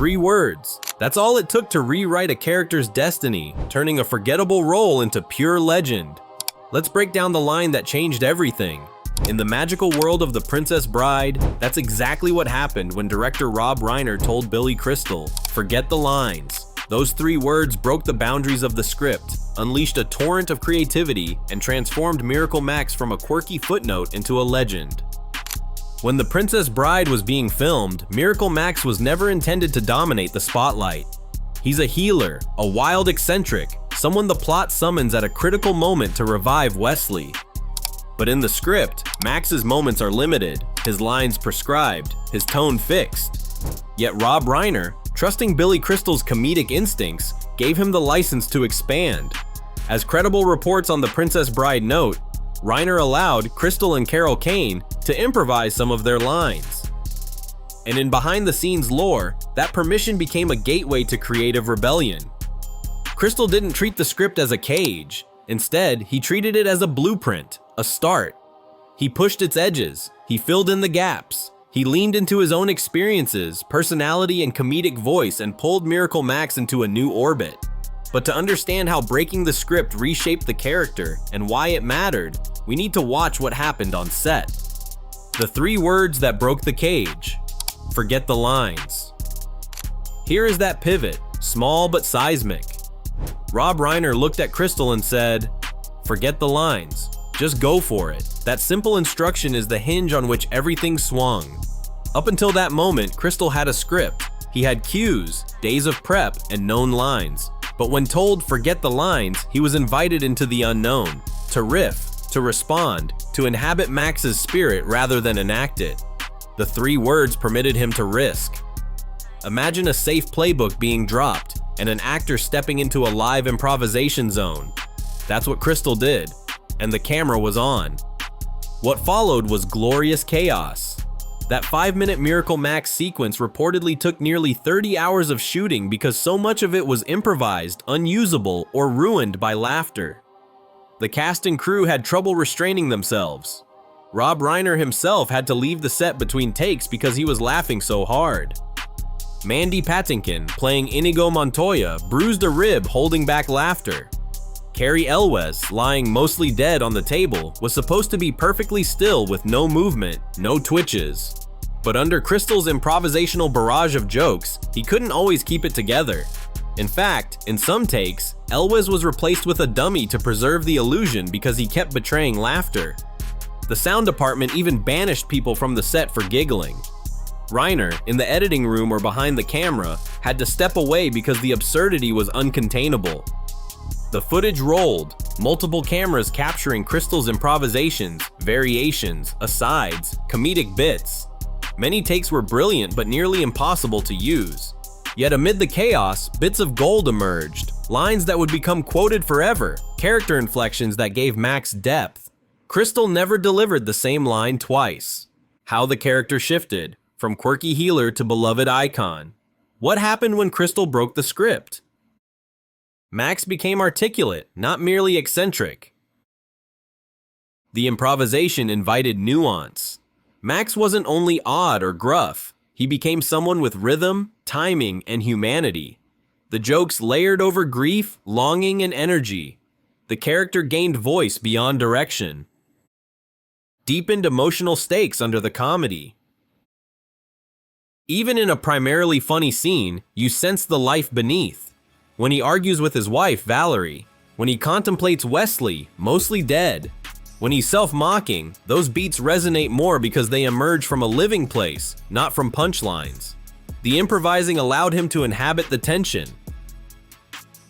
3 words. That's all it took to rewrite a character's destiny, turning a forgettable role into pure legend. Let's break down the line that changed everything. In the magical world of The Princess Bride, that's exactly what happened when director Rob Reiner told Billy Crystal, "Forget the lines." Those 3 words broke the boundaries of the script, unleashed a torrent of creativity, and transformed Miracle Max from a quirky footnote into a legend. When The Princess Bride was being filmed, Miracle Max was never intended to dominate the spotlight. He's a healer, a wild eccentric, someone the plot summons at a critical moment to revive Wesley. But in the script, Max's moments are limited, his lines prescribed, his tone fixed. Yet Rob Reiner, trusting Billy Crystal's comedic instincts, gave him the license to expand. As credible reports on The Princess Bride note, Reiner allowed Crystal and Carol Kane to improvise some of their lines. And in behind-the-scenes lore, that permission became a gateway to creative rebellion. Crystal didn't treat the script as a cage. Instead, he treated it as a blueprint, a start. He pushed its edges, he filled in the gaps, he leaned into his own experiences, personality, and comedic voice and pulled Miracle Max into a new orbit. But to understand how breaking the script reshaped the character and why it mattered, we need to watch what happened on set. The 3 words that broke the cage. Forget the lines. Here is that pivot, small but seismic. Rob Reiner looked at Crystal and said, "Forget the lines. Just go for it." That simple instruction is the hinge on which everything swung. Up until that moment, Crystal had a script. He had cues, days of prep, and known lines. But when told forget the lines, he was invited into the unknown, to riff, to respond, to inhabit Max's spirit rather than enact it. The 3 words permitted him to risk. Imagine a safe playbook being dropped and an actor stepping into a live improvisation zone. That's what Crystal did, and the camera was on. What followed was glorious chaos. That 5-minute Miracle Max sequence reportedly took nearly 30 hours of shooting because so much of it was improvised, unusable, or ruined by laughter. The cast and crew had trouble restraining themselves. Rob Reiner himself had to leave the set between takes because he was laughing so hard. Mandy Patinkin, playing Inigo Montoya, bruised a rib holding back laughter. Cary Elwes, lying mostly dead on the table, was supposed to be perfectly still with no movement, no twitches. But under Crystal's improvisational barrage of jokes, he couldn't always keep it together. In fact, in some takes, Elwes was replaced with a dummy to preserve the illusion because he kept betraying laughter. The sound department even banished people from the set for giggling. Reiner, in the editing room or behind the camera, had to step away because the absurdity was uncontainable. The footage rolled, multiple cameras capturing Crystal's improvisations, variations, asides, comedic bits. Many takes were brilliant but nearly impossible to use. Yet amid the chaos, bits of gold emerged, lines that would become quoted forever, character inflections that gave Max depth. Crystal never delivered the same line twice. How the character shifted, from quirky healer to beloved icon. What happened when Crystal broke the script? Max became articulate, not merely eccentric. The improvisation invited nuance. Max wasn't only odd or gruff, he became someone with rhythm, timing, and humanity. The jokes layered over grief, longing, and energy. The character gained voice beyond direction. Deepened emotional stakes under the comedy. Even in a primarily funny scene, you sense the life beneath. When he argues with his wife, Valerie. When he contemplates Wesley, mostly dead. When he's self-mocking, those beats resonate more because they emerge from a living place, not from punchlines. The improvising allowed him to inhabit the tension.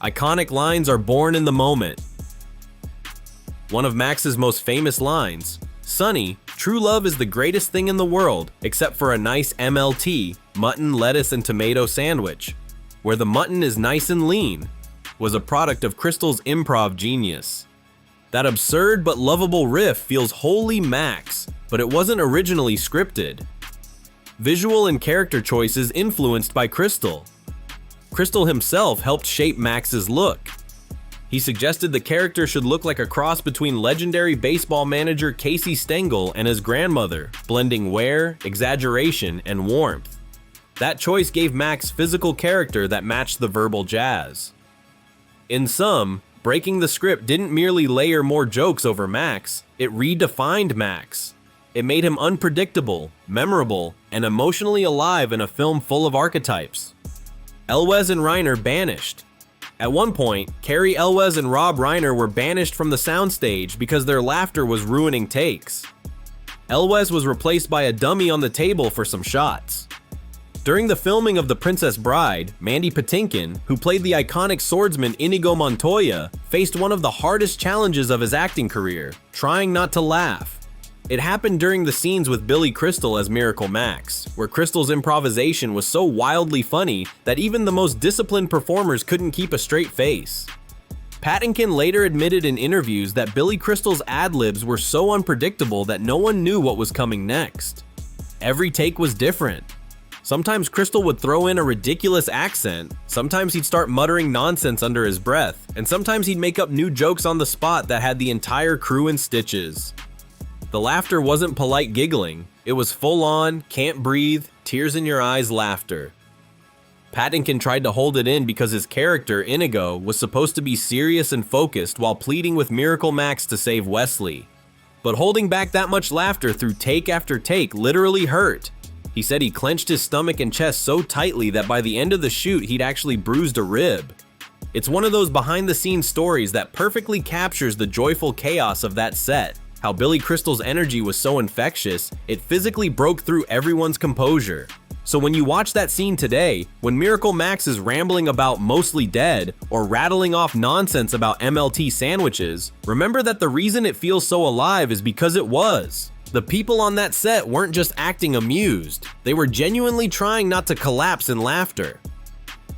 Iconic lines are born in the moment. One of Max's most famous lines, "Sonny, true love is the greatest thing in the world, except for a nice MLT, mutton, lettuce, and tomato sandwich, where the mutton is nice and lean," was a product of Crystal's improv genius. That absurd but lovable riff feels wholly Max, but it wasn't originally scripted. Visual and character choices influenced by Crystal. Crystal himself helped shape Max's look. He suggested the character should look like a cross between legendary baseball manager Casey Stengel and his grandmother, blending wear, exaggeration, and warmth. That choice gave Max physical character that matched the verbal jazz. In sum, breaking the script didn't merely layer more jokes over Max, it redefined Max. It made him unpredictable, memorable, and emotionally alive in a film full of archetypes. Elwes and Reiner banished. At one point, Cary Elwes and Rob Reiner were banished from the soundstage because their laughter was ruining takes. Elwes was replaced by a dummy on the table for some shots. During the filming of The Princess Bride, Mandy Patinkin, who played the iconic swordsman Inigo Montoya, faced one of the hardest challenges of his acting career, trying not to laugh. It happened during the scenes with Billy Crystal as Miracle Max, where Crystal's improvisation was so wildly funny that even the most disciplined performers couldn't keep a straight face. Patinkin later admitted in interviews that Billy Crystal's ad-libs were so unpredictable that no one knew what was coming next. Every take was different. Sometimes Crystal would throw in a ridiculous accent, sometimes he'd start muttering nonsense under his breath, and sometimes he'd make up new jokes on the spot that had the entire crew in stitches. The laughter wasn't polite giggling, it was full-on, can't breathe, tears in your eyes laughter. Patinkin tried to hold it in because his character, Inigo, was supposed to be serious and focused while pleading with Miracle Max to save Wesley. But holding back that much laughter through take after take literally hurt. He said he clenched his stomach and chest so tightly that by the end of the shoot he'd actually bruised a rib. It's one of those behind-the-scenes stories that perfectly captures the joyful chaos of that set. How Billy Crystal's energy was so infectious, it physically broke through everyone's composure. So when you watch that scene today, when Miracle Max is rambling about Mostly Dead or rattling off nonsense about MLT sandwiches, remember that the reason it feels so alive is because it was. The people on that set weren't just acting amused, they were genuinely trying not to collapse in laughter.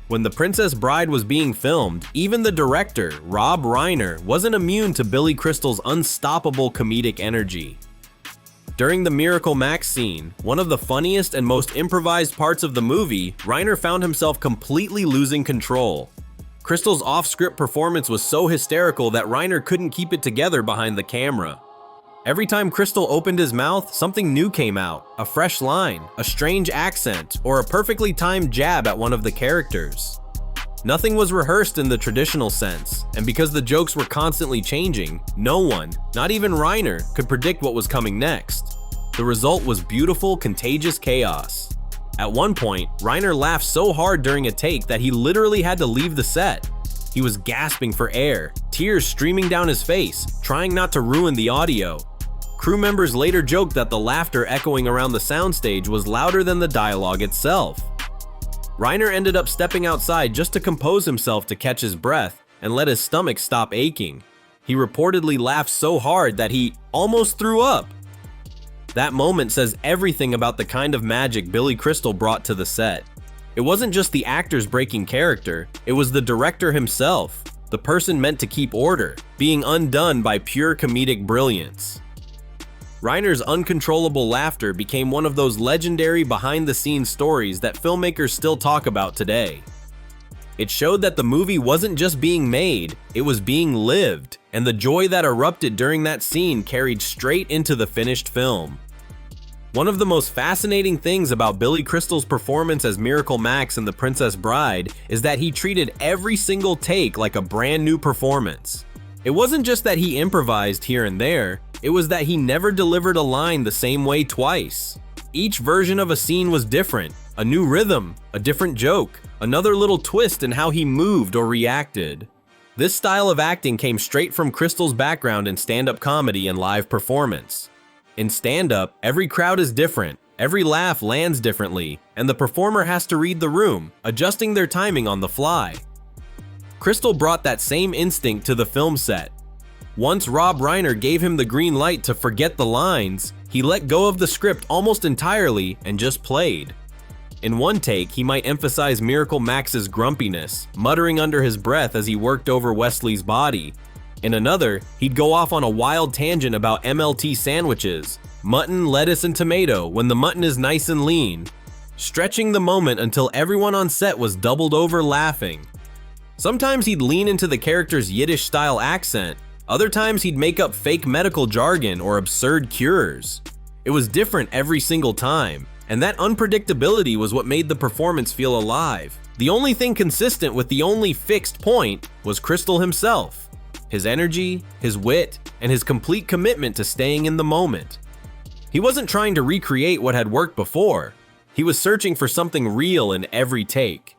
When The Princess Bride was being filmed, even the director, Rob Reiner, wasn't immune to Billy Crystal's unstoppable comedic energy. During the Miracle Max scene, one of the funniest and most improvised parts of the movie, Reiner found himself completely losing control. Crystal's off-script performance was so hysterical that Reiner couldn't keep it together behind the camera. Every time Crystal opened his mouth, something new came out, a fresh line, a strange accent, or a perfectly timed jab at one of the characters. Nothing was rehearsed in the traditional sense, and because the jokes were constantly changing, no one, not even Reiner, could predict what was coming next. The result was beautiful, contagious chaos. At one point, Reiner laughed so hard during a take that he literally had to leave the set. He was gasping for air, tears streaming down his face, trying not to ruin the audio. Crew members later joked that the laughter echoing around the soundstage was louder than the dialogue itself. Reiner ended up stepping outside just to compose himself to catch his breath and let his stomach stop aching. He reportedly laughed so hard that he almost threw up. That moment says everything about the kind of magic Billy Crystal brought to the set. It wasn't just the actors breaking character, it was the director himself, the person meant to keep order, being undone by pure comedic brilliance. Reiner's uncontrollable laughter became one of those legendary behind-the-scenes stories that filmmakers still talk about today. It showed that the movie wasn't just being made, it was being lived, and the joy that erupted during that scene carried straight into the finished film. One of the most fascinating things about Billy Crystal's performance as Miracle Max in The Princess Bride is that he treated every single take like a brand new performance. It wasn't just that he improvised here and there, it was that he never delivered a line the same way twice. Each version of a scene was different, a new rhythm, a different joke, another little twist in how he moved or reacted. This style of acting came straight from Crystal's background in stand-up comedy and live performance. In stand-up, every crowd is different, every laugh lands differently, and the performer has to read the room, adjusting their timing on the fly. Crystal brought that same instinct to the film set. Once Rob Reiner gave him the green light to forget the lines, he let go of the script almost entirely and just played. In one take, he might emphasize Miracle Max's grumpiness, muttering under his breath as he worked over Wesley's body. In another, he'd go off on a wild tangent about MLT sandwiches, mutton, lettuce, and tomato when the mutton is nice and lean, stretching the moment until everyone on set was doubled over laughing. Sometimes he'd lean into the character's Yiddish-style accent, other times he'd make up fake medical jargon or absurd cures. It was different every single time, And that unpredictability was what made the performance feel alive. The only thing consistent with the only fixed point was Crystal himself. His energy, his wit, and his complete commitment to staying in the moment. He wasn't trying to recreate what had worked before. He was searching for something real in every take.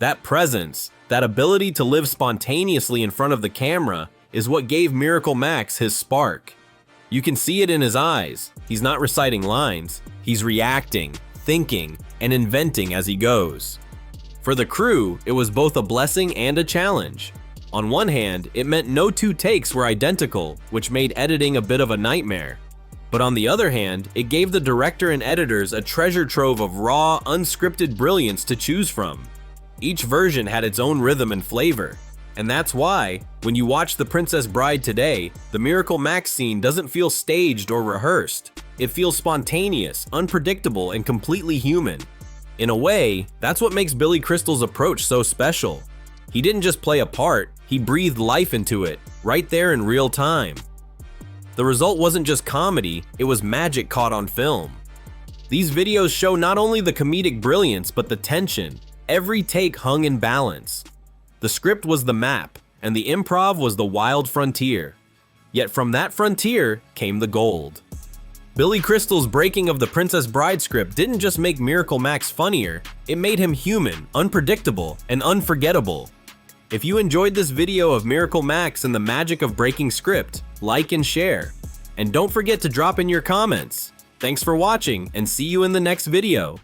That presence, that ability to live spontaneously in front of the camera, is what gave Miracle Max his spark. You can see it in his eyes. He's not reciting lines. He's reacting, thinking, and inventing as he goes. For the crew, it was both a blessing and a challenge. On one hand, it meant no two takes were identical, which made editing a bit of a nightmare. But on the other hand, it gave the director and editors a treasure trove of raw, unscripted brilliance to choose from. Each version had its own rhythm and flavor. And that's why, when you watch The Princess Bride today, the Miracle Max scene doesn't feel staged or rehearsed. It feels spontaneous, unpredictable, and completely human. In a way, that's what makes Billy Crystal's approach so special. He didn't just play a part, he breathed life into it, right there in real time. The result wasn't just comedy, it was magic caught on film. These videos show not only the comedic brilliance, but the tension. Every take hung in balance. The script was the map, and the improv was the wild frontier. Yet from that frontier came the gold. Billy Crystal's breaking of the Princess Bride script didn't just make Miracle Max funnier, it made him human, unpredictable, and unforgettable. If you enjoyed this video of Miracle Max and the magic of breaking script, like and share. And don't forget to drop in your comments. Thanks for watching, and see you in the next video.